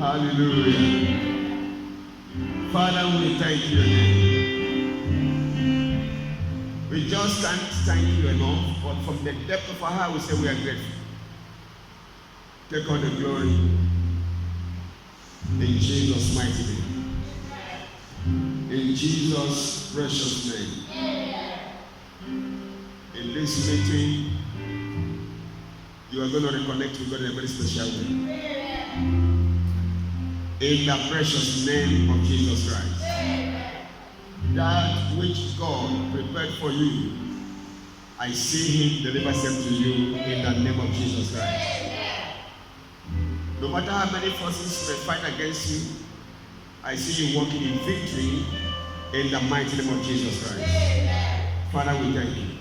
Hallelujah. Father, we thank you again. We just can't thank you enough, but from the depth of our heart we say we are grateful. Take all the glory in Jesus' mighty name. In Jesus' precious name. In this meeting, you are going to reconnect with God in a very special way. In the precious name of Jesus Christ. That which God prepared for you, I see Him deliver them to you in the name of Jesus Christ. No matter how many forces may fight against you, I see you walking in victory in the mighty name of Jesus Christ. Father, we thank you.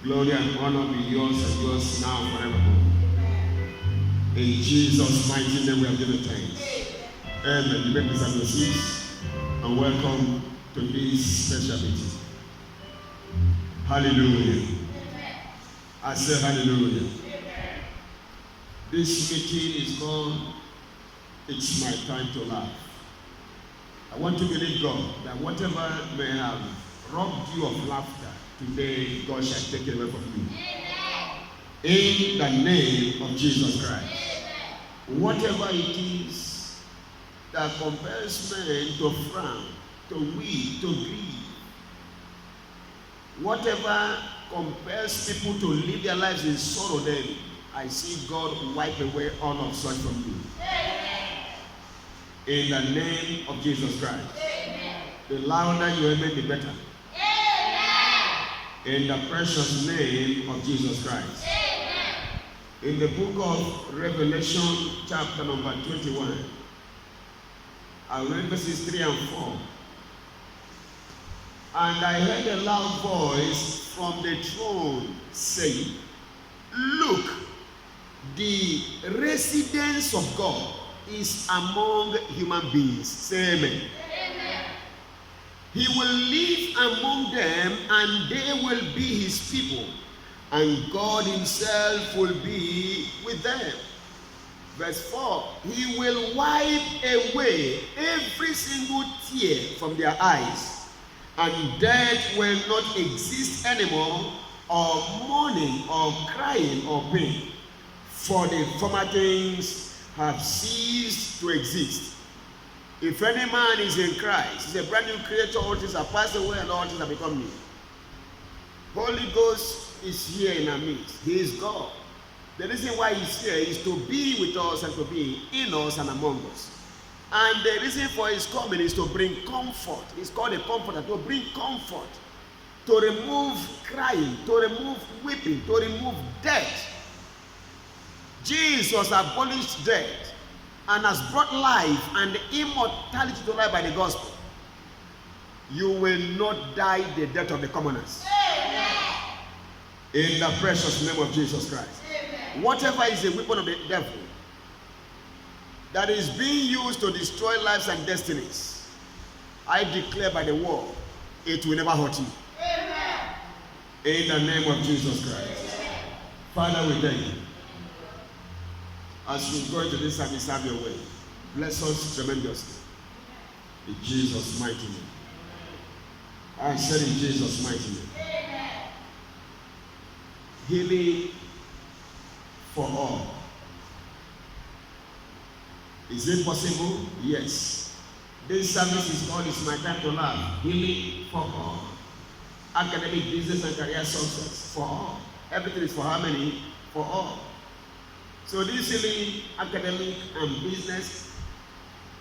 Glory and honor be yours and yours now and forevermore. In Jesus' mighty name we have given thanks. Amen. You may be have your seats and welcome to this special meeting. Hallelujah. I say hallelujah. This meeting is called It's My Time to Laugh. I want to believe God that whatever may have robbed you of laughter, today God shall take it away from you. In the name of Jesus Christ. Whatever it is that compels men to frown, to weep, to grieve, whatever compels people to live their lives in sorrow, then I see God wipe away all of such from you. In the name of Jesus Christ. The louder you amen, the better. In the precious name of Jesus Christ. In the book of Revelation, chapter number 21, I read verses 3 and 4. And I heard a loud voice from the throne saying, Look, the residence of God is among human beings. Say amen. Amen. He will live among them, and they will be his people, and God himself will be with them. Verse 4, he will wipe away every single tear from their eyes, and death will not exist anymore, or mourning, or crying, or pain, for the former things have ceased to exist. If any man is in Christ, he's a brand new creature, all things have passed away and all things have become new. Holy Ghost is here in our midst. He is God. The reason why he's here is to be with us and to be in us and among us. And the reason for his coming is to bring comfort. He's called a comforter, to bring comfort, to remove crying, to remove weeping, to remove death. Jesus abolished death and has brought life and immortality to life by the gospel. You will not die the death of the commoners. In the precious name of Jesus Christ. Amen. Whatever is a weapon of the devil that is being used to destroy lives and destinies, I declare by the word, it will never hurt you. Amen. In the name of Jesus Christ. Amen. Father, we thank you. As we go into this service, have your way. Bless us tremendously. In Jesus' mighty name. I said in Jesus' mighty name. Healing for all. Is it possible? Yes. This service is called It's My Time to Laugh. Healing for all. Academic, business, and career success for all. Everything is for how many? For all. So this healing, academic and business,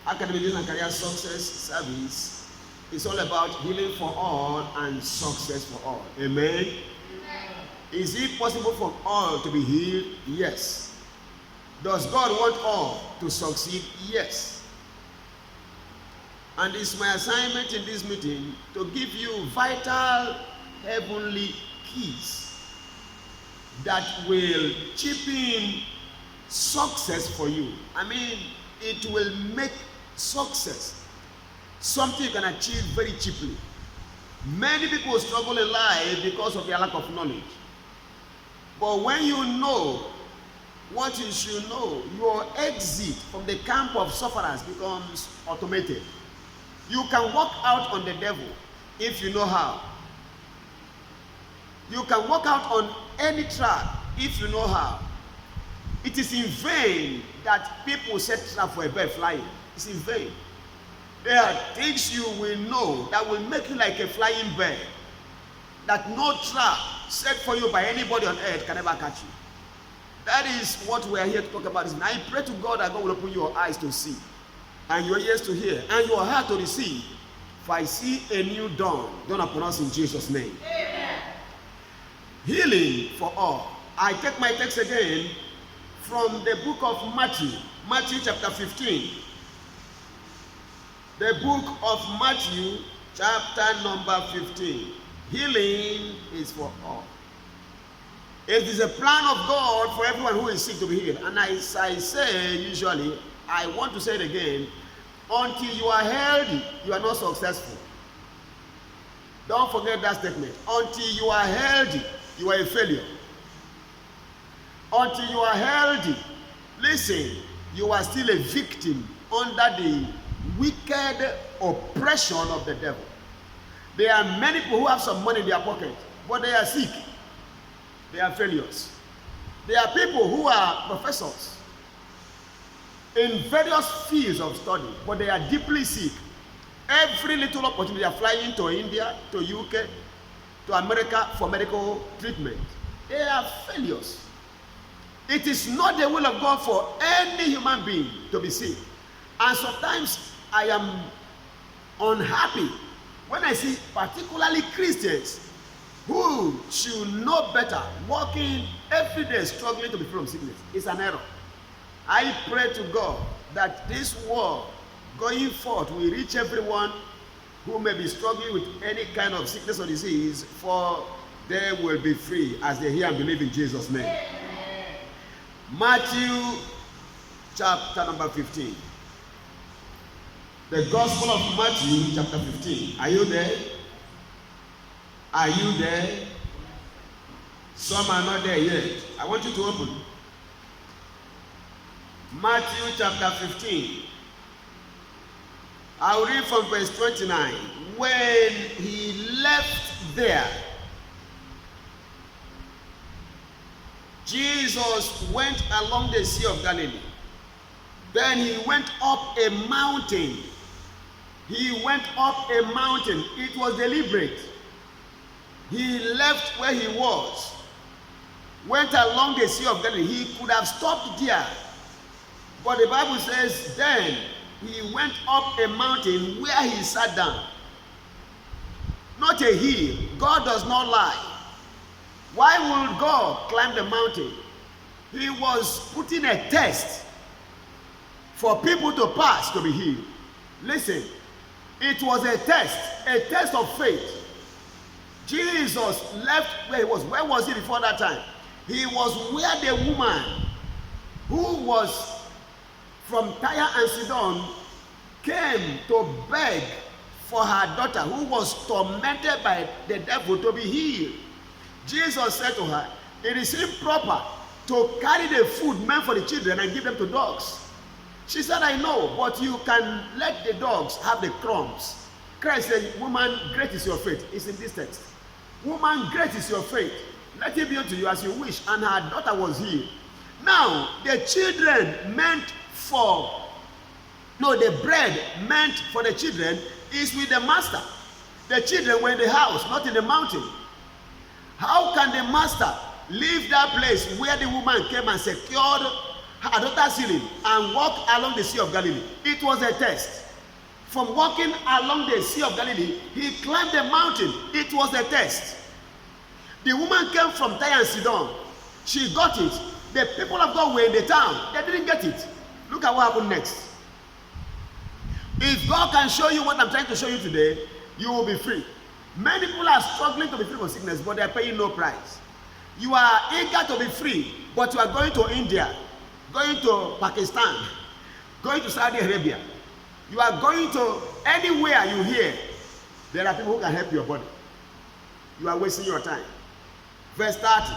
academic, business, and career success service is all about healing for all and success for all. Amen. Is it possible for all to be healed? Yes. Does God want all to succeed? Yes. And it's my assignment in this meeting to give you vital heavenly keys that will chip in success for you. I mean, it will make success something you can achieve very cheaply. Many people struggle in life because of their lack of knowledge. But when you know what you should know, your exit from the camp of sufferers becomes automated. You can walk out on the devil if you know how. You can walk out on any trap if you know how. It is in vain that people set trap for a bird flying. It's in vain. There are things you will know that will make you like a flying bird, that no trap set for you by anybody on earth can ever catch you. That is what we are here to talk about. And I pray to God that God will open your eyes to see, and your ears to hear, and your heart to receive. For I see a new dawn upon us in Jesus' name. Amen. Healing for all. I take my text again from the book of Matthew, Matthew chapter 15. The book of Matthew, chapter number 15. Healing is for all. It is a plan of God for everyone who is sick to be healed. And as I say usually, I want to say it again, until you are healthy, you are not successful. Don't forget that statement. Until you are healthy, you are a failure. Until you are healthy, listen, you are still a victim under the wicked oppression of the devil. There are many people who have some money in their pocket, but they are sick. They are failures. There are people who are professors in various fields of study, but they are deeply sick. Every little opportunity, they are flying to India, to UK, to America for medical treatment. They are failures. It is not the will of God for any human being to be sick. And sometimes I am unhappy when I see particularly Christians who should know better, walking every day struggling to be free from sickness. It's an error. I pray to God that this word going forth will reach everyone who may be struggling with any kind of sickness or disease, for they will be free as they hear and believe in Jesus' name. Amen. Matthew chapter number 15. The Gospel of Matthew chapter 15. Are you there? Are you there? Some are not there yet. I want you to open Matthew chapter 15. I'll read from verse 29. When he left there, Jesus went along the Sea of Galilee. Then he went up a mountain. He went up a mountain. It was deliberate. He left where he was, went along the Sea of Galilee. He could have stopped there, but the Bible says then he went up a mountain where he sat down. Not a hill. God does not lie. Why would God climb the mountain? He was putting a test for people to pass to be healed. Listen, it was a test of faith. Jesus left where he was. Where was he before that time? He was where the woman who was from Tyre and Sidon came to beg for her daughter who was tormented by the devil to be healed. Jesus said to her, it is improper to carry the food meant for the children and give them to dogs. She said, I know, but you can let the dogs have the crumbs. Christ said, woman, great is your faith. It's in this text. Woman, great is your faith. Let it be unto you as you wish. And her daughter was healed. Now, the bread meant for the children is with the master. The children were in the house, not in the mountain. How can the master leave that place where the woman came and secured her daughter's healing and walk along the Sea of Galilee? It was a test. From walking along the Sea of Galilee, he climbed the mountain. It was a test. The woman came from Tyre and Sidon. She got it. The people of God were in the town. They didn't get it. Look at what happened next. If God can show you what I'm trying to show you today, you will be free. Many people are struggling to be free from sickness, but they are paying no price. You are eager to be free, but you are going to India, going to Pakistan, going to Saudi Arabia. You are going to anywhere you hear, there are people who can help your body. You are wasting your time. Verse 30.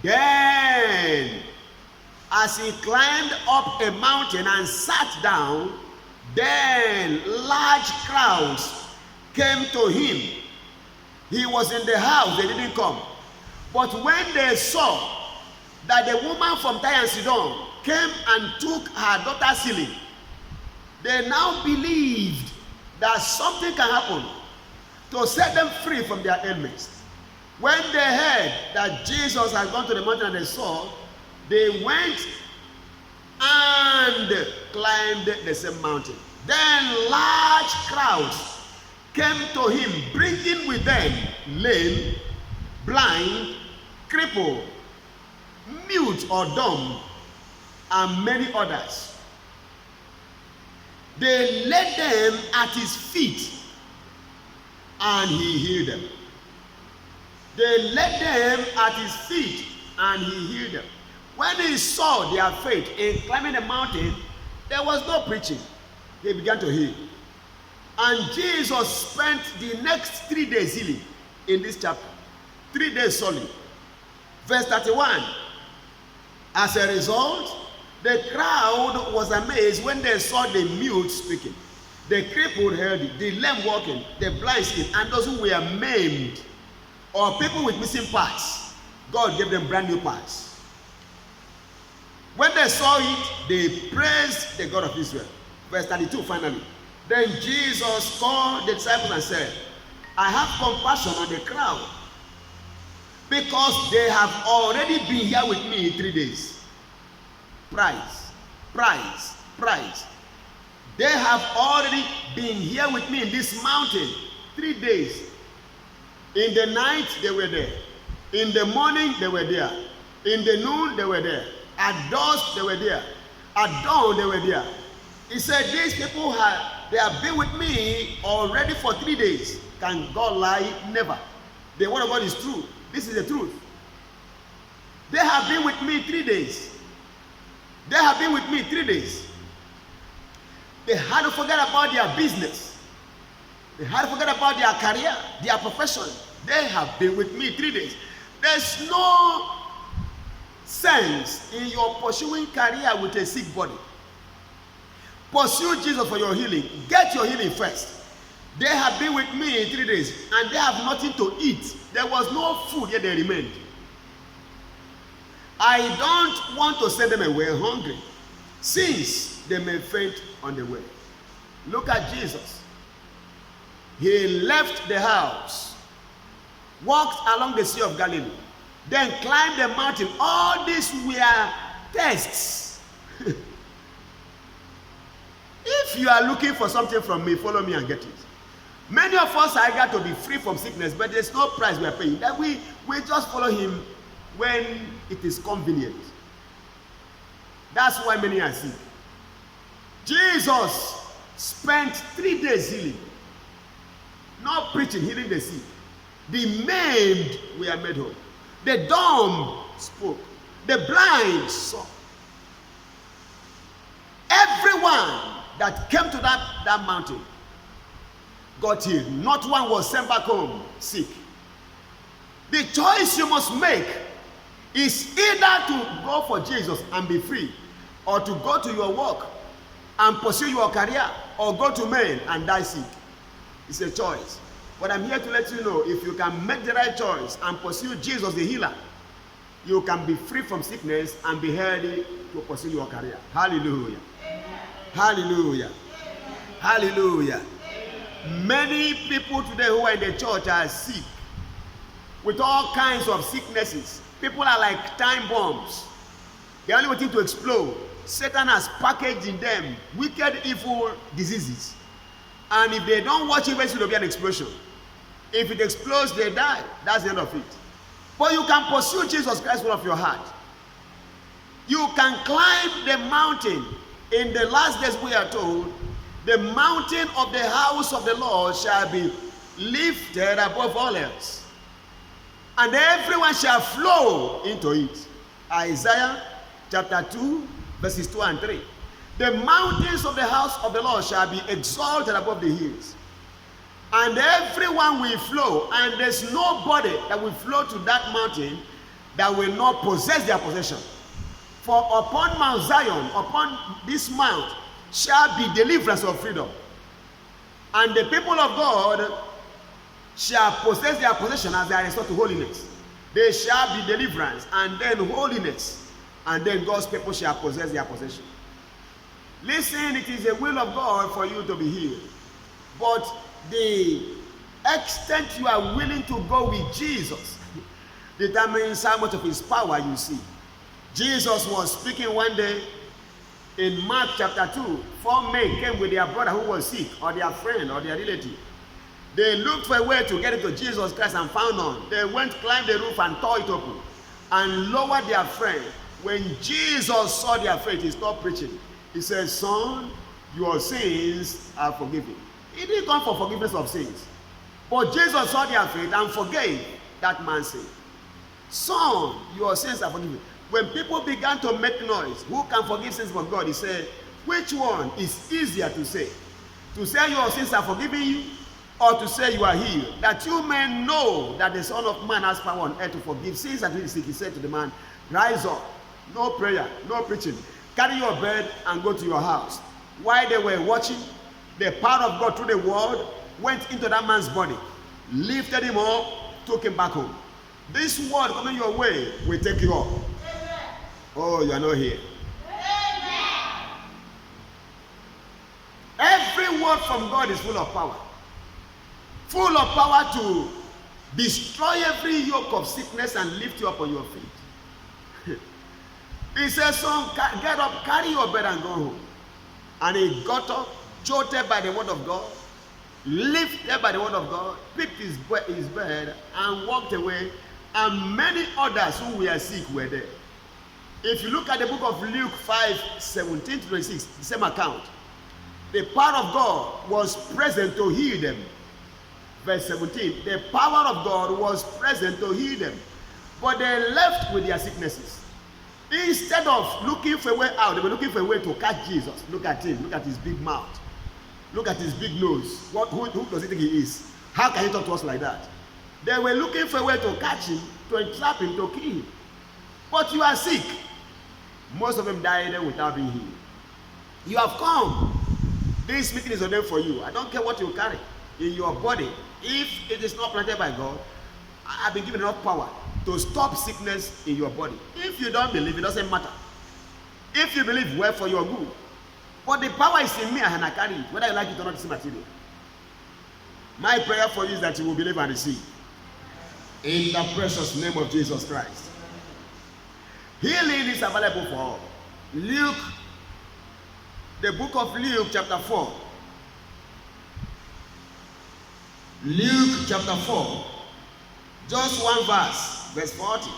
Then As he climbed up a mountain and sat down, then large crowds came to him. He was in the house, they didn't come. But when they saw that the woman from Tyre and Sidon came and took her daughter's healing, they now believed that something can happen to set them free from their ailments. When they heard that Jesus had gone to the mountain and they saw, they went and climbed the same mountain. Then large crowds came to him, bringing with them lame, blind, crippled, mute or dumb, and many others. They laid them at his feet, and he healed them. They laid them at his feet, and he healed them. When he saw their faith in climbing the mountain, there was no preaching. They began to heal. And Jesus spent the next 3 days healing in this chapter. 3 days solid. Verse 31. As a result, the crowd was amazed when they saw the mute speaking, the crippled healthy, the lame walking, the blind seeing, and those who were maimed or people with missing parts. God gave them brand new parts. When they saw it, they praised the God of Israel. Verse 32 finally. Then Jesus called the disciples and said, I have compassion on the crowd, because they have already been here with me 3 days. Praise, praise, praise. They have already been here with me in this mountain 3 days. In the night, they were there. In the morning, they were there. In the noon, they were there. At dusk, they were there. At dawn, they were there. He said, these people they have been with me already for 3 days. Can God lie? Never. The word of God is true. This is the truth. They have been with me 3 days. They have been with me 3 days. They had to forget about their business. They had to forget about their career, their profession. They have been with me 3 days. There's no sense in your pursuing career with a sick body. Pursue Jesus for your healing. Get your healing first. They have been with me in 3 days, and they have nothing to eat. There was no food, yet they remained. I don't want to send them away hungry, since they may faint on the way. Look at Jesus. He left the house, walked along the Sea of Galilee, then climbed the mountain. All these were tests. If you are looking for something from me, follow me and get it. Many of us are eager to be free from sickness, but there's no price we are paying. That we just follow him when it is convenient. That's why many are sick. Jesus spent 3 days healing, not preaching, healing the sick. The maimed were made whole. The dumb spoke. The blind saw. Everyone that came to that mountain got healed. Not one was sent back home sick. The choice you must make is either to go for Jesus and be free, or to go to your work and pursue your career, or go to men and die sick. It's a choice. But I'm here to let you know, if you can make the right choice and pursue Jesus the healer, you can be free from sickness and be healthy to pursue your career. Hallelujah. Hallelujah. Hallelujah. Many people today who are in the church are sick with all kinds of sicknesses. People are like time bombs. They're only waiting to explode. Satan has packaged in them wicked, evil diseases. And if they don't watch it, there will be an explosion. If it explodes, they die. That's the end of it. But you can pursue Jesus Christ with all of your heart. You can climb the mountain. In the last days, we are told, the mountain of the house of the Lord shall be lifted above all else, and everyone shall flow into it. Isaiah chapter 2, verses 2 and 3. The mountains of the house of the Lord shall be exalted above the hills, and everyone will flow, and there's nobody that will flow to that mountain that will not possess their possession. For upon Mount Zion, upon this mount, shall be deliverance of freedom. And the people of God shall possess their possession as they are restored to holiness. There shall be deliverance and then holiness, and then God's people shall possess their possession. Listen, it is the will of God for you to be healed. But the extent you are willing to go with Jesus determines how much of his power you see. Jesus was speaking one day in Mark chapter 2. 4 men came with their brother who was sick, or their friend, or their relative. They looked for a way to get into Jesus Christ and found none. They went, climbed the roof and tore it open and lowered their friend. When Jesus saw their faith, he stopped preaching. He said, son, your sins are forgiven. He didn't come for forgiveness of sins. But Jesus saw their faith and forgave that man's sin. Son, your sins are forgiven. When people began to make noise, who can forgive sins from God? He said, which one is easier to say? To say your sins are forgiven you, or to say you are healed? That you may know that the Son of Man has power on earth to forgive sins and heal the sick. He said to the man, rise up. No prayer, no preaching. Carry your bed and go to your house. While they were watching, the power of God through the word went into that man's body, lifted him up, took him back home. This word coming your way will take you up. Oh, you are not here. Every word from God is full of power. Full of power to destroy every yoke of sickness and lift you up on your feet. He says, son, get up, carry your bed and go home. And he got up, jolted by the word of God, lifted by the word of God, picked his bed and walked away. And many others who were sick were there. If you look at the book of Luke 5:17-26, the same account, the power of God was present to heal them. Verse 17, the power of God was present to heal them, but they left with their sicknesses. Instead of looking for a way out, they were looking for a way to catch Jesus. Look at him, look at his big mouth, look at his big nose. Who does he think he is? How can he talk to us like that? They were looking for a way to catch him, to entrap him, to kill him. But you are sick. Most of them died without being healed. You have come. This meeting is ordained for you. I don't care what you carry in your body. If it is not planted by God, I've been given enough power to stop sickness in your body. If you don't believe, it doesn't matter. If you believe, well, for your good. But the power is in me and I carry it, whether you like it or not, it's material. My prayer for you is that you will believe and receive. In the precious name of Jesus Christ. Healing is available for all. Luke, the book of Luke chapter 4. Luke chapter 4. Just one verse, verse 40.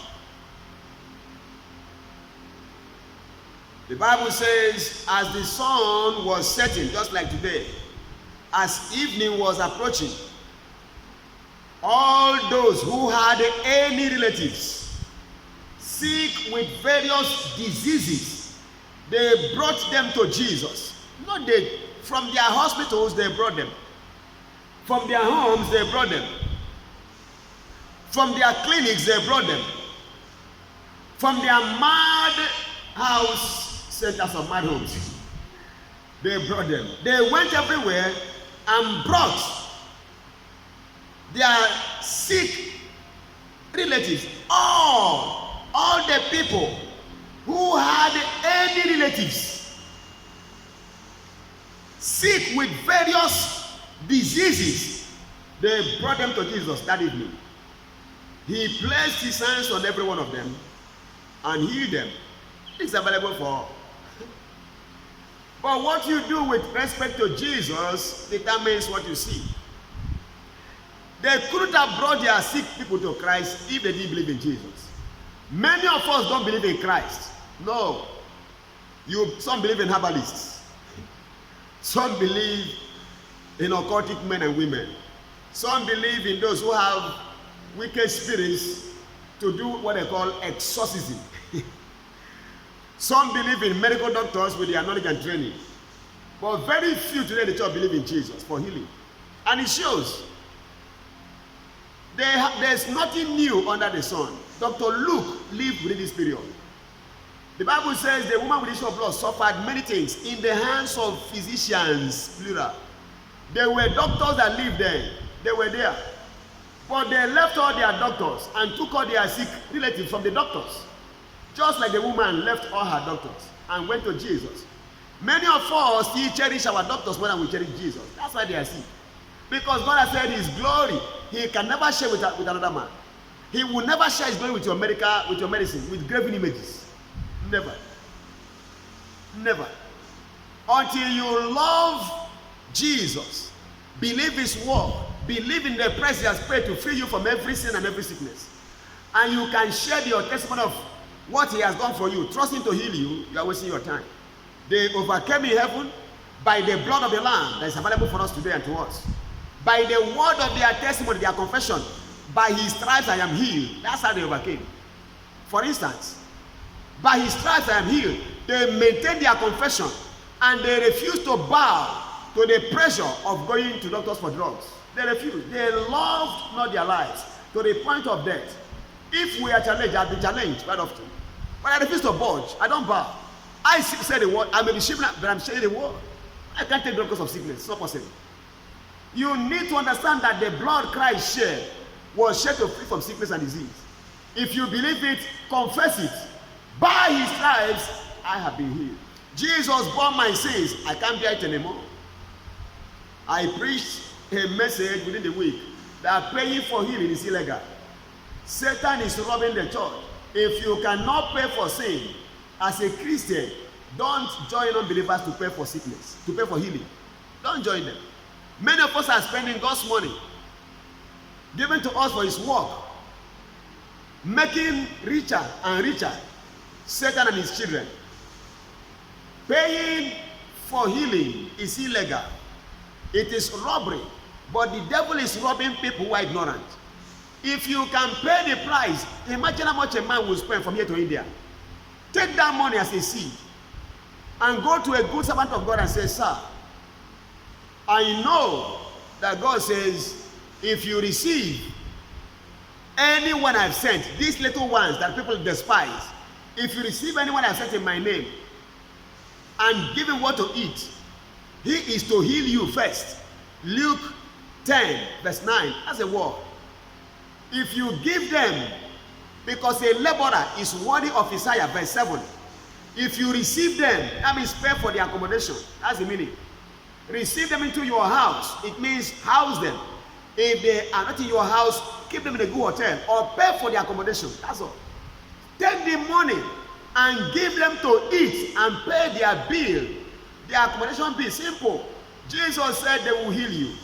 The Bible says, as the sun was setting, just like today, as evening was approaching, all those who had any relatives sick with various diseases, they brought them to Jesus. Not they, from their hospitals, they brought them. From their homes, they brought them. From their clinics, they brought them. From their mad house centers of mad homes, they brought them. They went everywhere and brought their sick relatives. All the people who had any relatives sick with various diseases, they brought them to Jesus that evening. He placed his hands on every one of them and healed them. It's available for all. But what you do with respect to Jesus determines what you see. They couldn't have brought their sick people to Christ if they didn't believe in Jesus. Many of us don't believe in Christ. No. Some believe in herbalists. Some believe in occultic men and women. Some believe in those who have wicked spirits to do what they call exorcism. Some believe in medical doctors with their knowledge and training. But very few today in the church believe in Jesus for healing. And it shows. There's nothing new under the sun. Dr. Luke lived within this period. The Bible says the woman with the issue of blood suffered many things in the hands of physicians, plural. There were doctors that lived there. They were there. But they left all their doctors and took all their sick relatives from the doctors. Just like the woman left all her doctors and went to Jesus. Many of us still cherish our doctors more than we cherish Jesus. That's why they are sick. Because God has said his glory, he can never share with another man. He will never share his glory with your medicine, with graven images. Never. Never. Until you love Jesus, believe his word, believe in the price he has paid to free you from every sin and every sickness, and you can share your testimony of what he has done for you, trust him to heal you, you are wasting your time. They overcame in heaven by the blood of the Lamb that is available for us today and to us. By the word of their testimony, their confession, by his stripes I am healed. That's how they overcame. For instance, by his stripes I am healed. They maintained their confession and they refused to bow to the pressure of going to doctors for drugs. They refused. They loved not their lives to the point of death. If we are challenged, I've been challenged quite often. But I refuse to budge. I don't bow. I say the word. I may be shivering, but I'm saying the word. I can't take drugs because of sickness. It's not possible. You need to understand that the blood Christ shed was shed to free from sickness and disease. If you believe it, confess it. By his stripes, I have been healed. Jesus bore my sins. I can't bear it anymore. I preached a message within the week that paying for healing is illegal. Satan is robbing the church. If you cannot pay for sin, as a Christian, don't join unbelievers to pay for sickness, to pay for healing. Don't join them. Many of us are spending God's money given to us for his work, making richer and richer Satan and his children. Paying for healing is illegal. It is robbery. But the devil is robbing people who are ignorant. If you can pay the price, imagine how much a man will spend from here to India. Take that money as a seed and go to a good servant of God and say, sir, I know that God says, if you receive anyone I've sent, these little ones that people despise, if you receive anyone I've sent in my name and give him what to eat, he is to heal you first. Luke 10 verse 9, that's a word. If you give them, because a laborer is worthy of his hire, verse 7. If you receive them, that means pay for their accommodation. That's the meaning. Receive them into your house. It means house them. If they are not in your house, keep them in a good hotel or pay for their accommodation. That's all. Take the money and give them to eat and pay their bill, their accommodation bill. Simple. Jesus said they will heal you.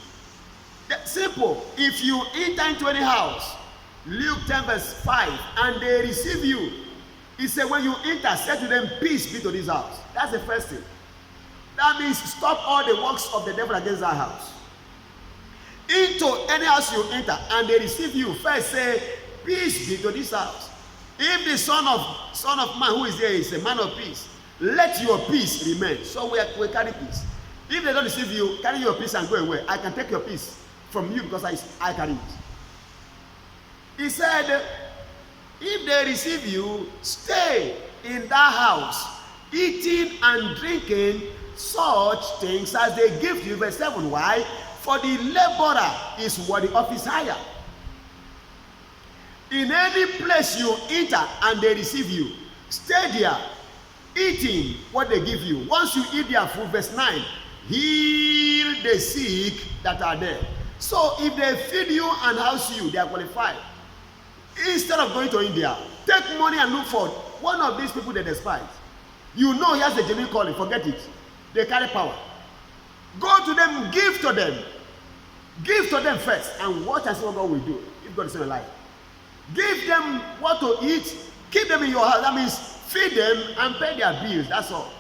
Simple. If you enter into any house, Luke 10 verse 5, and they receive you, he said when you enter, say to them, peace be to this house. That's the first thing. That means stop all the works of the devil against that house. Into any house you enter and they receive you, first say, peace be to this house. If the son of man who is there is a man of peace, let your peace remain. So we carry peace. If they don't receive you, carry your peace and go away. I can take your peace from you because I carry it. He said, if they receive you, stay in that house, eating and drinking such things as they give you. Verse 7. Why? For the laborer is worthy of his hire. In any place you enter and they receive you, stay there, eating what they give you. Once you eat their food, verse 9, heal the sick that are there. So if they feed you and house you, they are qualified. Instead of going to India, take money and look for one of these people they despise. You know he has a genuine calling, forget it. They carry power. Go to them, give to them. Give to them first and watch and see what God will do if God is still alive. Give them what to eat, keep them in your house. That means feed them and pay their bills. That's all.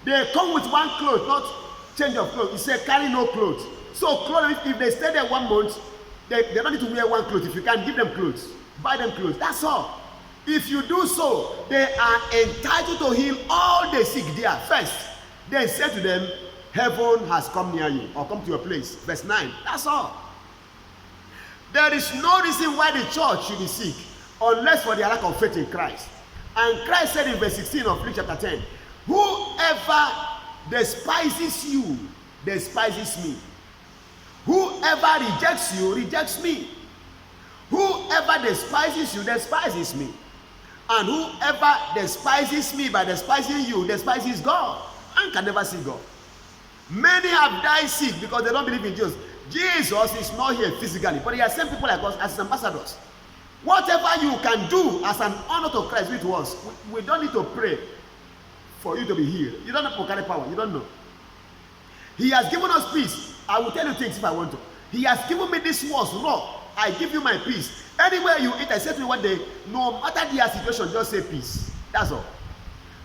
They come with one cloth, not change of clothes. He said carry no clothes. So clothes, if they stay there 1 month, they don't need to wear one cloth. If you can, give them clothes. Buy them clothes. That's all. If you do so, they are entitled to heal all the sick there first. Then say to them, heaven has come near you or come to your place. Verse 9. That's all. There is no reason why the church should be sick unless for their lack of faith in Christ. And Christ said in verse 16 of Luke chapter 10, whoever despises you, despises me. Whoever rejects you, rejects me. Whoever despises you, despises me. And whoever despises me by despising you, despises God and can never see God. Many have died sick because they don't believe in Jesus. Jesus is not here physically, but he has sent people like us as his ambassadors. Whatever you can do as an honor to Christ with us, we don't need to pray for you to be healed. You don't have to carry power. You don't know. He has given us peace. I will tell you things if I want to. He has given me this words raw. I give you my peace. Anywhere you eat, I said to you one day, no matter their situation, just say peace. That's all.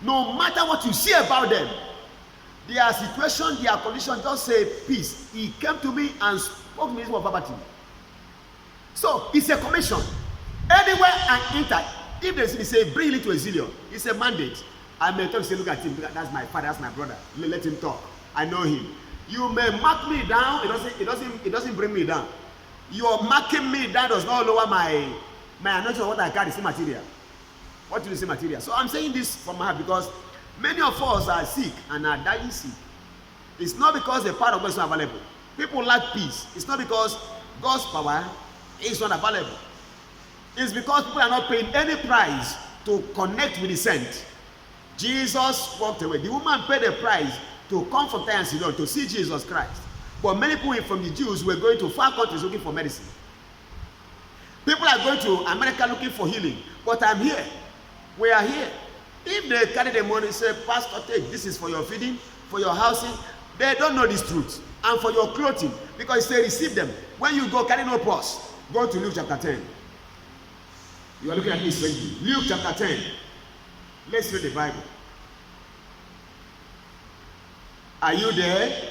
No matter what you see about them, their situation, their condition, just say peace. He came to me and spoke to me about poverty. So it's a commission. Anywhere I enter, if they say bring it to a zillion, it's a mandate. I may talk, say, look at him, that's my father, that's my brother. Let him talk. I know him. You may mark me down, it doesn't bring me down. Your marking me down does not lower my anointing of what I carry, see material. What do you see material? So I'm saying this from my heart because many of us are sick and are dying sick. It's not because the power of God is not available. People lack peace. It's not because God's power is not available. It's because people are not paying any price to connect with the sent. Jesus walked away. The woman paid a price to come from Tyre and Sidon to see Jesus Christ. But many people from the Jews were going to far countries looking for medicine. People are going to America looking for healing. But I'm here. We are here. If they carry the money and say, Pastor, take, this is for your feeding, for your housing, they don't know this truth. And for your clothing, because they receive them. When you go, carry no purse. Go to Luke chapter 10. You are looking at me strangely. Luke chapter 10. Let's read the Bible. Are you there?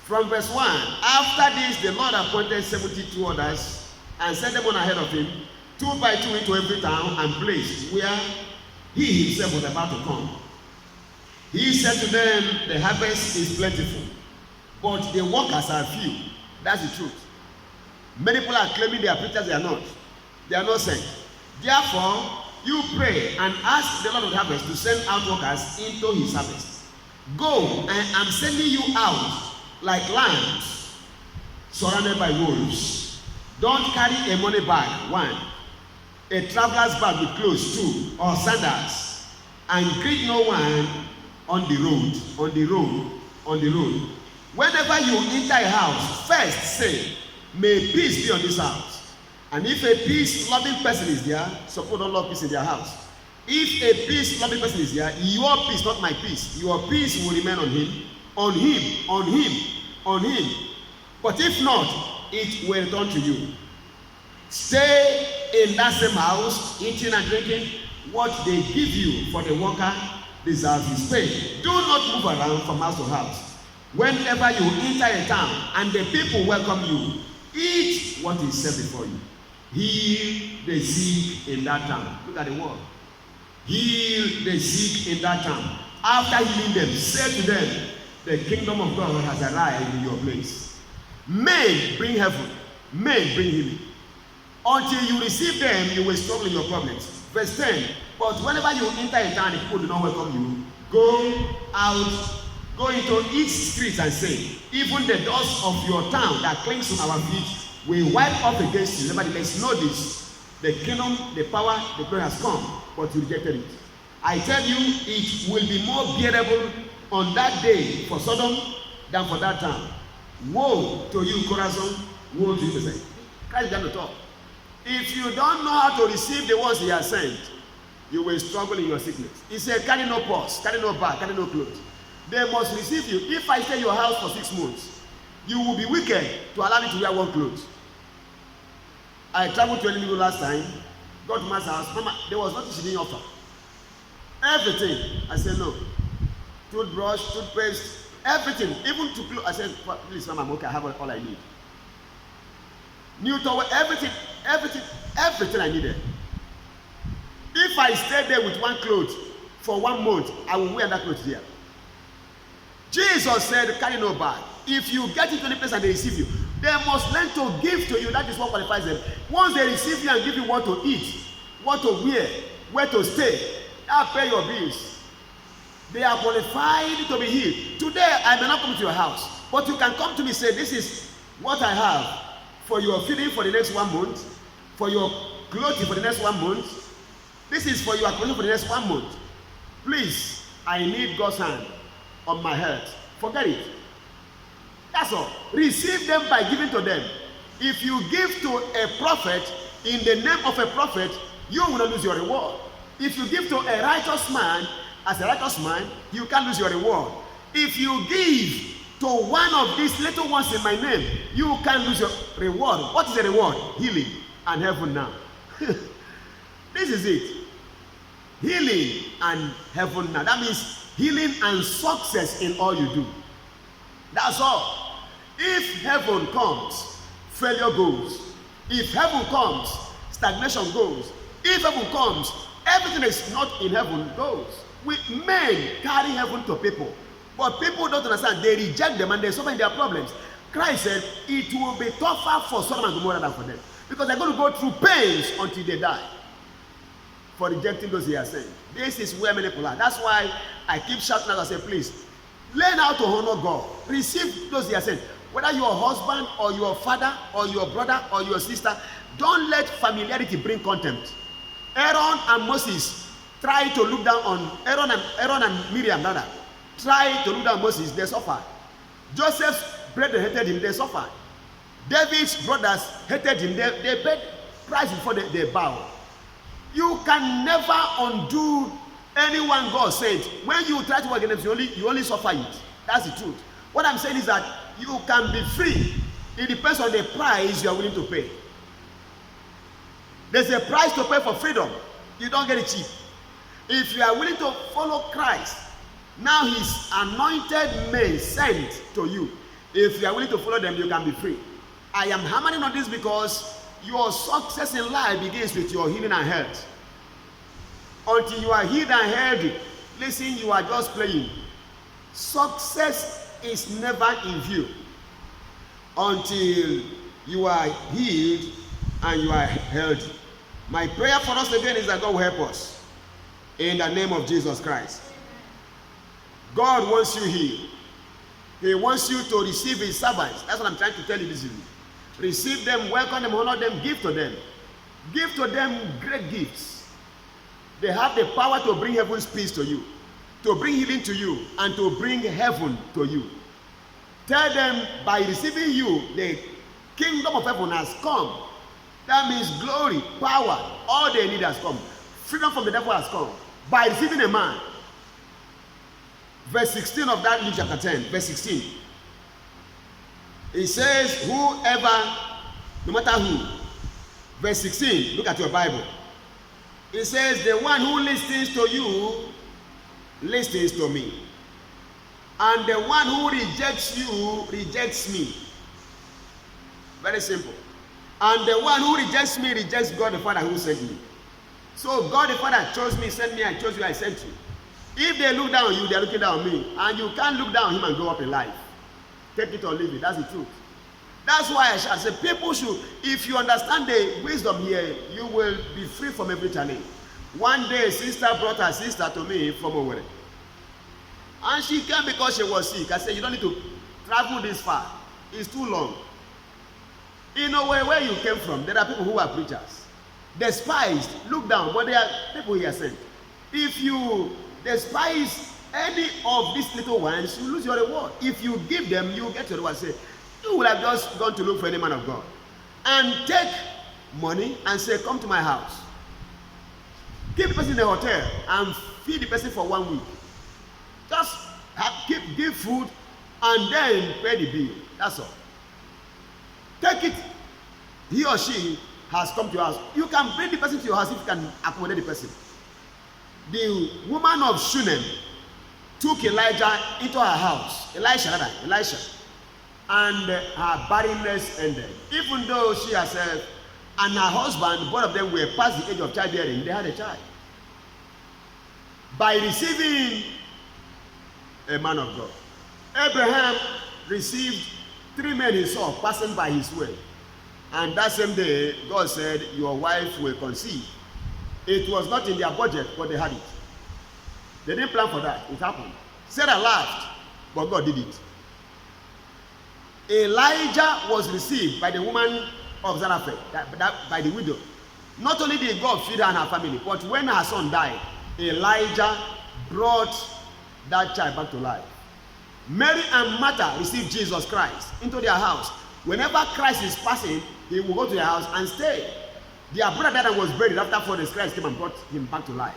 From verse 1. After this, the Lord appointed 72 others and sent them on ahead of him, 2 by 2 into every town and place where he himself was about to come. He said to them, the harvest is plentiful, but the workers are few. That's the truth. Many people are claiming they are preachers, they are not. They are not sent. Therefore, you pray and ask the Lord of the harvest to send out workers into his harvest. Go, and I'm sending you out like lambs surrounded by wolves. Don't carry a money bag, 1, a traveler's bag with clothes, 2, or sandals, and greet no one on the road. Whenever you enter a house, first say, may peace be on this house. And if a peace-loving person is there, suppose don't love peace in their house. If a peace-loving person is there, your peace, not my peace, your peace will remain on him. But if not, it will return to you. Stay in that same house, eating and drinking. What they give you for the worker deserves his pay. Do not move around from house to house. Whenever you enter a town and the people welcome you, eat what is set before you. Heal the sick in that town. Look at the word. Heal the sick in that town. After healing them, say to them, the kingdom of God has arrived in your place. Men bring heaven. Men bring healing. Until you receive them, you will struggle in your problems. Verse 10. But whenever you enter a town and people do not welcome you, go out, go into each street and say, even the doors of your town that clings to our feet will wipe up against you. Nevertheless, know this. The kingdom, the power, the glory has come, but you rejected it. I tell you, it will be more bearable on that day for Sodom than for that town. Woe to you, Chorazin. Woe to you, Bethsaida. Christ began to talk. If you don't know how to receive the ones he has sent, you will struggle in your sickness. He said, carry no purse, carry no bag, carry no clothes. They must receive you. If I stay in your house for 6 months, you will be wicked to allow me to wear one clothes. I traveled to Enugu last time, got to my house. Mama, there was nothing she didn't offer. Everything. I said no. Toothbrush, toothpaste, everything. Even to clothes. I said, please, Mama, I'm okay. I have all I need. New towel, everything I needed. If I stay there with one cloth for 1 month, I will wear that cloth there. Jesus said, carry no bag. If you get into any place and they receive you, They must learn to give to you. That is what qualifies them. Once they receive you and give you what to eat, what to wear, where to stay, they'll pay your bills. They are qualified to be healed. Today, I may not come to your house, but you can come to me and say, this is what I have for your feeding for the next 1 month, for your clothing for the next 1 month. This is for your accommodation for the next 1 month. Please, I need God's hand on my health. Forget it. That's all. Receive them by giving to them. If you give to a prophet in the name of a prophet, you will not lose your reward. If you give to a righteous man, as a righteous man, you can't lose your reward. If you give to one of these little ones in my name, you can't lose your reward. What is the reward? Healing and heaven now. This is it. Healing and heaven now. That means healing and success in all you do. That's all. If heaven comes, failure goes. If heaven comes, stagnation goes. If heaven comes, everything is not in heaven goes. Men carry heaven to people. But people don't understand. They reject them and they suffer in their problems. Christ said it will be tougher for Sodom and Gomorrah than for them. Because they're going to go through pains until they die. For rejecting those he has sent. This is where many people are. That's why I keep shouting as I say, please, learn how to honor God. Receive those he has sent. Whether your husband or your father or your brother or your sister, don't let familiarity bring contempt. Aaron and Moses tried to look down on Aaron and Miriam, rather. Tried to look down on Moses, they suffered. Joseph's brethren hated him, they suffered. David's brothers hated him, they paid price before they bowed. You can never undo anyone God sent. When you try to work against them, you only suffer it. That's the truth. What I'm saying is that you can be free. It depends on the price you are willing to pay. There's a price to pay for freedom. You don't get it cheap. If you are willing to follow Christ, now his anointed men sent to you. If you are willing to follow them, you can be free. I am hammering on this because your success in life begins with your healing and health. Until you are healed and healthy, listen, you are just playing. Success is never in view until you are healed and you are healthy. My prayer for us again is that God will help us in the name of Jesus Christ. God wants you healed. He wants you to receive his servants. That's what I'm trying to tell you this evening. Receive them, welcome them, honor them, give to them. Give to them great gifts. They have the power to bring heaven's peace to you, to bring healing to you, and to bring heaven to you. Tell them, by receiving you, the kingdom of heaven has come. That means glory, power, all they need has come. Freedom from the devil has come. By receiving a man. Verse 16 of that Luke chapter 10, verse 16. It says, whoever, no matter who. Verse 16, look at your Bible. It says, the one who listens to you, listens to me. And the one who rejects you, rejects me. Very simple. And the one who rejects me, rejects God the Father who sent me. So God the Father chose me, sent me, I chose you, I sent you. If they look down on you, they are looking down on me. And you can't look down on him and go up in life. Take it or leave it. That's the truth. That's why I shall say people should, if you understand the wisdom here, you will be free from every challenge. One day, a sister brought her sister to me from Owerri. And she came because she was sick. I said, you don't need to travel this far. It's too long. You know where you came from, there are people who are preachers. Despised, look down, but there are people here sent. If you despise any of these little ones, you lose your reward. If you give them, you get your reward. Say, you will have just gone to look for any man of God. And take money and say, come to my house. Keep the person in the hotel and feed the person for 1 week. Just give food and then pay the bill. That's all. Take it. He or she has come to your house. You can bring the person to your house if you can accommodate the person. The woman of Shunem took Elijah into her house. Elisha. And her barrenness ended. Even though she herself and her husband, both of them were past the age of childbearing, they had a child. By receiving a man of God. Abraham received 3 men he saw passing by his way. And that same day, God said, your wife will conceive. It was not in their budget, but they had it. They didn't plan for that. It happened. Sarah laughed, but God did it. Elijah was received by the woman of Zarephath, by the widow. Not only did God feed her and her family, but when her son died, Elijah brought that child back to life. Mary and Martha received Jesus Christ into their house. Whenever Christ is passing, he will go to their house and stay. Their brother died and was buried. After 4 days, Christ came and brought him back to life.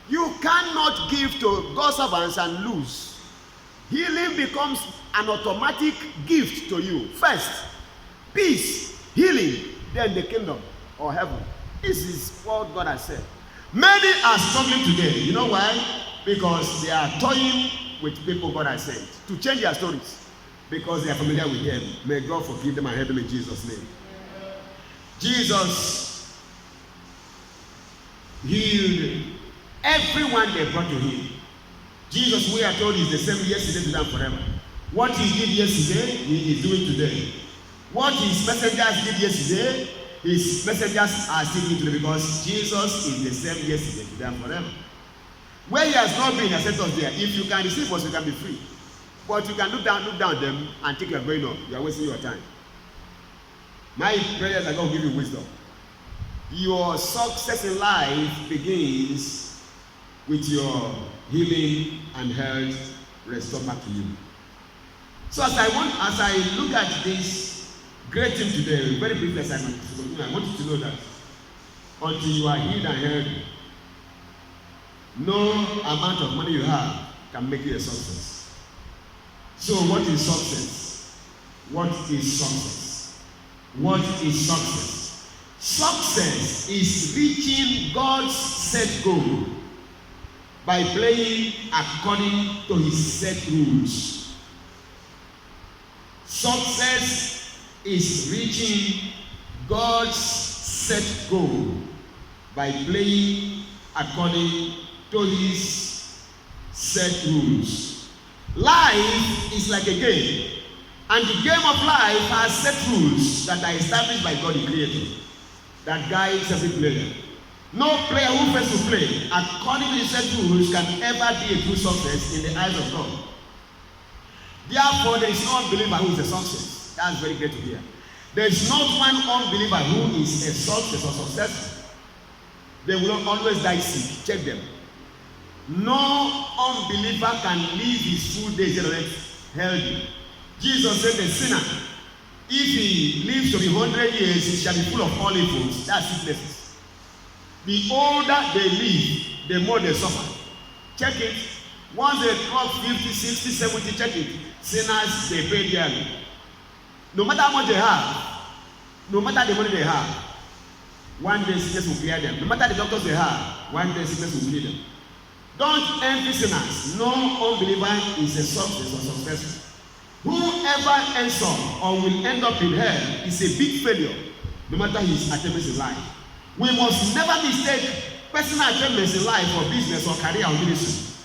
You cannot give to God's servants and lose. Healing becomes an automatic gift to you. First, peace, healing, then the kingdom or heaven. This is what God has said. Many are struggling today. You know why? Because they are toying with people God has sent to change their stories because they are familiar with them. May God forgive them and help them in Jesus' name. Jesus healed everyone they brought to him. Jesus, we are told, is the same yesterday, today, and forever. What he did yesterday, he is doing today. What his messengers did yesterday, his messengers are still doing today, because Jesus is the same yesterday, today, and forever. Where he has not been, he has sent us there. If you can receive us, you can be free. But you can look down them and think you are going on. You are wasting your time. My prayers are going to give you wisdom. Your success in life begins with your healing and health restored back to you. So as I look at this great thing today, very brief assignment, I want you to know that until you are healed and healthy, no amount of money you have can make you a success. So what is success? What is success? What is success? Success is reaching God's set goal by playing according to his set rules. Success is reaching God's set goal by playing according to his set rules. Life is like a game, and the game of life has set rules that are established by God the Creator that guides every player. No player who fails to play according to the set rules can ever be a true success in the eyes of God. Therefore, there is no unbeliever who is a success. That's very great to hear. There is not one unbeliever who is a success or successful. They will always die sick. Check them. No unbeliever can live his full days healthy. Jesus said the sinner, if he lives to be 100 years, he shall be full of all evils. That's sicknesses. The older they live, the more they suffer. Check it. Once they clock 50, 60, 70, check it. Sinners, they pay dearly. No matter how much they have, no matter the money they have, one day sickness will clear them. No matter the doctors they have, one day sickness will clear them. Don't envy sinners. No unbeliever is a success or successful. Whoever ends up or will end up in hell is a big failure, no matter his achievements in life. We must never mistake personal achievements in life or business or career or ministry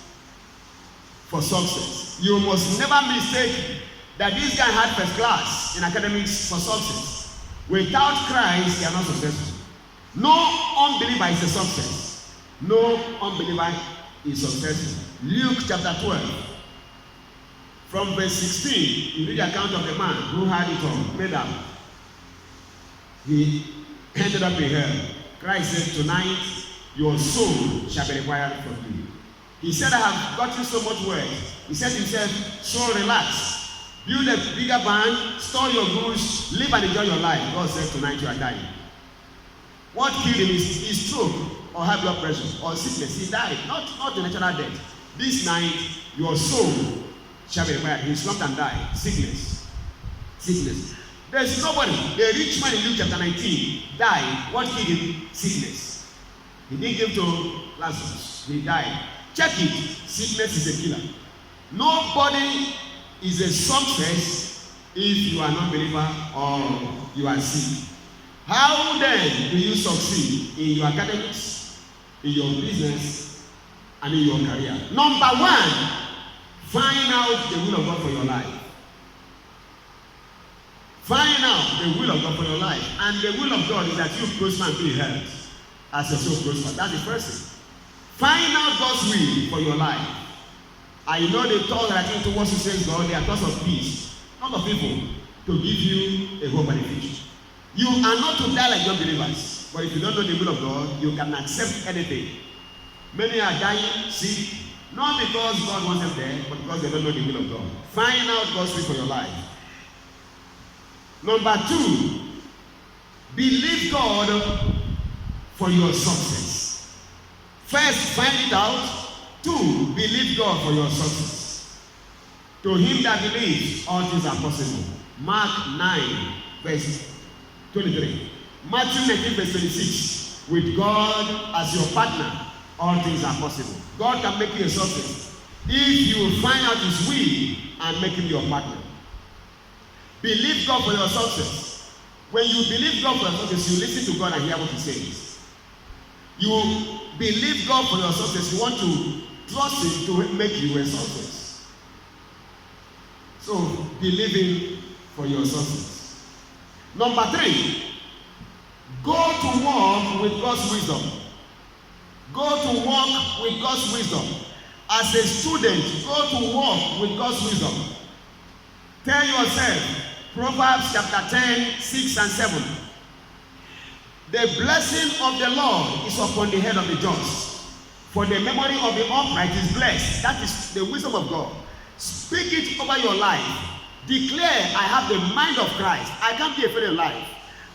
for success. You must never mistake that this guy had first class in academics for success. Without Christ, they are not successful. No unbeliever is a success. No unbeliever is successful. Luke chapter 12. From verse 16, you read the account of the man who had it all made up. He ended up in hell. Christ said, tonight your soul shall be required from you. He said, I have gotten so much wealth. He said to himself, so relax. Build a bigger barn, store your goods, live and enjoy your life. God said, tonight you are dying. What killed him is stroke or high blood pressure or sickness. He died, not a natural death. This night your soul shall be required. He slumped and died. Sickness. There's nobody. The rich man in Luke chapter 19 died. What killed him? Sickness. He didn't give to Lazarus. He died. Check it. Sickness is a killer. Nobody is a success if you are not a believer or you are sick. How then do you succeed in your academics, in your business, and in your career? Number one, find out the will of God for your life. Find out the will of God for your life. And the will of God is that you prosper and be health as your soul prosper. That's the first thing. Find out God's will for your life. I know the thoughts that are into what you say God, they are thoughts of peace, not of evil, to give you a hope and a future. You are not to die like non-believers. But if you don't know the will of God, you can accept anything. Many are dying sick, not because God wants them there, but because they don't know the will of God. Find out God's will for your life. Number 2, believe God for your success. First, find it out. 2, believe God for your success. To him that believes, all things are possible. Mark 9, verse 23. Matthew 19, verse 26. With God as your partner, all things are possible. God can make you a success if you find out his will and make him your partner. Believe God for your success. When you believe God for your success, you listen to God and hear what he says. You believe God for your success. You want to trust him to make you a success. So, believe him for your success. Number 3, go to work with God's wisdom. Go to work with God's wisdom. As a student, go to work with God's wisdom. Tell yourself, Proverbs chapter 10, 6 and 7. The blessing of the Lord is upon the head of the just, for the memory of the upright is blessed. That is the wisdom of God. Speak it over your life. Declare, I have the mind of Christ. I can't be afraid of life.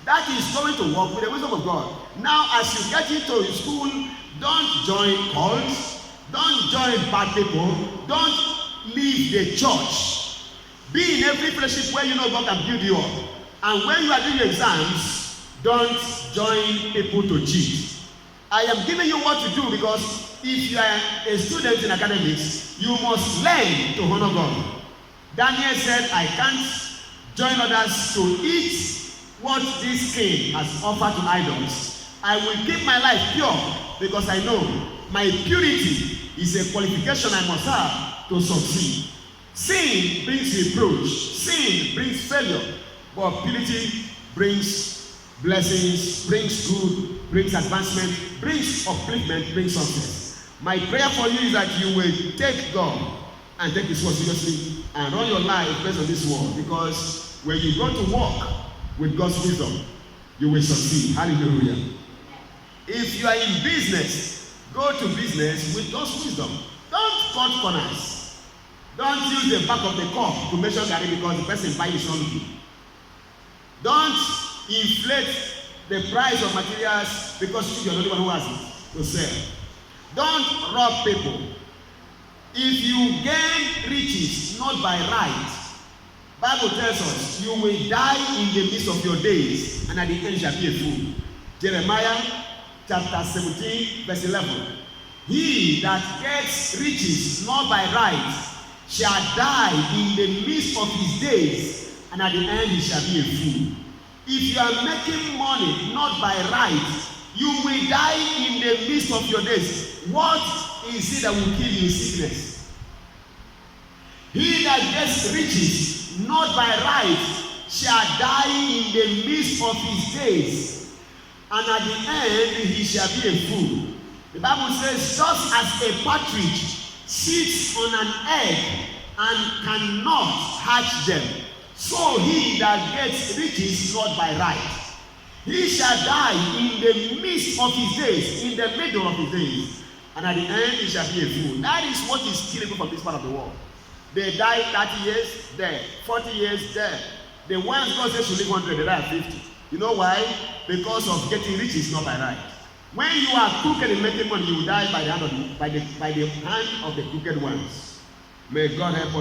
That is going to work with the wisdom of God. Now, as you get into school, don't join cults. Don't join bad people. Don't leave the church. Be in every fellowship where you know God can build you up. And when you are doing exams, don't join people to cheat. I am giving you what to do because if you are a student in academics, you must learn to honor God. Daniel said, I can't join others to eat what this king has offered to idols. I will keep my life pure because I know my purity is a qualification I must have to succeed. Sin brings reproach. Sin brings failure. But purity brings blessings, brings good, brings advancement, brings upliftment, brings success. My prayer for you is that you will take God and take his word seriously and run your life based on this word, because when you go to work with God's wisdom, you will succeed. Hallelujah. If you are in business, go to business with God's wisdom. Don't cut corners. Don't use the back of the cup to measure garri because the person buying is not looking. Don't inflate the price of materials because you're the only one who has it to sell. Don't rob people. If you gain riches not by right, Bible tells us you will die in the midst of your days, and at the end shall be a fool. Jeremiah chapter 17, verse 11. He that gets riches not by right shall die in the midst of his days, and at the end he shall be a fool. If you are making money not by right, you will die in the midst of your days. What is it that will kill you? Sickness. He that gets riches not by right shall die in the midst of his days, and at the end he shall be a fool. The Bible says, just as a partridge sits on an egg and cannot hatch them, so he that gets riches not by right, he shall die in the midst of his days, in the middle of his days, and at the end he shall be a fool. That is what is killing people from this part of the world. They die 30 years, there. 40 years, there. The ones God says should live 100, they die at 50. You know why? Because of getting riches not by right. When you are crooked in making money, you will die by the hand of the crooked ones. May God help us.